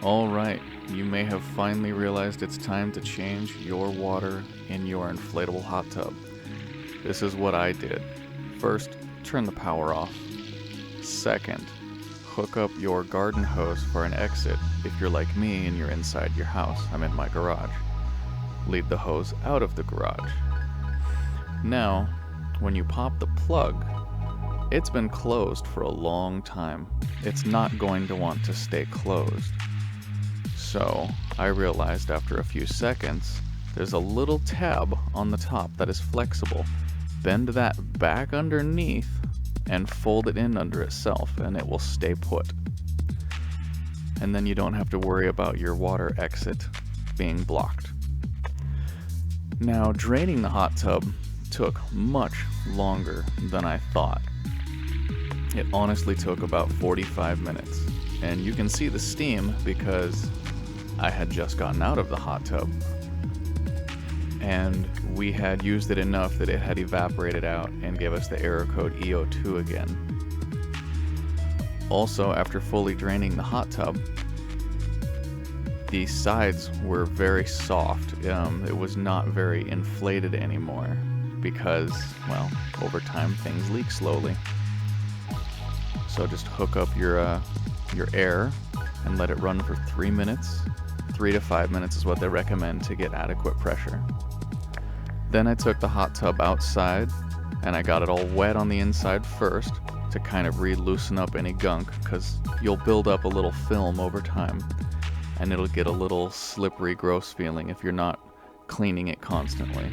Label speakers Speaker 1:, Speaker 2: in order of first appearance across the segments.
Speaker 1: Alright, you may have finally realized it's time to change your water in your inflatable hot tub. This is what I did. First, turn the power off. Second, hook up your garden hose for an exit if you're like me and you're inside your house. I'm in my garage. Lead the hose out of the garage. Now, when you pop the plug, it's been closed for a long time. It's not going to want to stay closed. So, I realized after a few seconds, there's a little tab on the top that is flexible. Bend that back underneath and fold it in under itself, and it will stay put. And then you don't have to worry about your water exit being blocked. Now, draining the hot tub took much longer than I thought. It honestly took about 45 minutes, and you can see the steam because I had just gotten out of the hot tub, and we had used it enough that it had evaporated out and gave us the error code EO2 again. Also, after fully draining the hot tub, the sides were very soft. It was not very inflated anymore because, well, over time things leak slowly. So just hook up your air and let it run for 3 minutes. 3 to 5 minutes is what they recommend to get adequate pressure. Then I took the hot tub outside and I got it all wet on the inside first to kind of loosen up any gunk, because you'll build up a little film over time and it'll get a little slippery, gross feeling if you're not cleaning it constantly.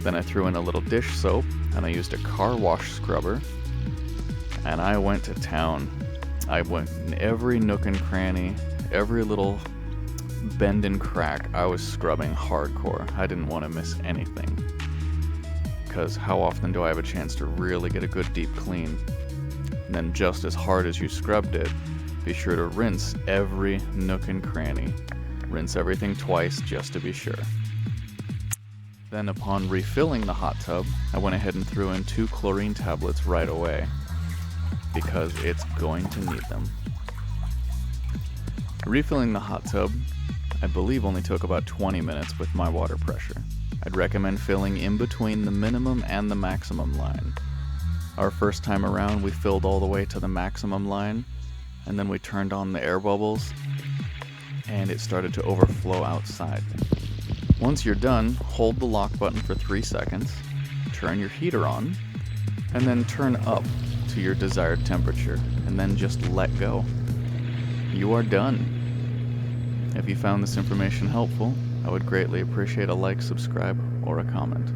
Speaker 1: Then I threw in a little dish soap and I used a car wash scrubber, and I went to town. I went in every nook and cranny, every little bend and crack. I was scrubbing hardcore. I didn't want to miss anything, because how often do I have a chance to really get a good deep clean? And then just as hard as you scrubbed it, be sure to rinse every nook and cranny. Rinse everything twice just to be sure. Then upon refilling the hot tub, I went ahead and threw in 2 chlorine tablets right away, because it's going to need them. Refilling the hot tub, I believe, only took about 20 minutes with my water pressure. I'd recommend filling in between the minimum and the maximum line. Our first time around, we filled all the way to the maximum line, and then we turned on the air bubbles, and it started to overflow outside. Once you're done, hold the lock button for 3 seconds, turn your heater on, and then turn up to your desired temperature, and then just let go. You are done. If you found this information helpful, I would greatly appreciate a like, subscribe, or a comment.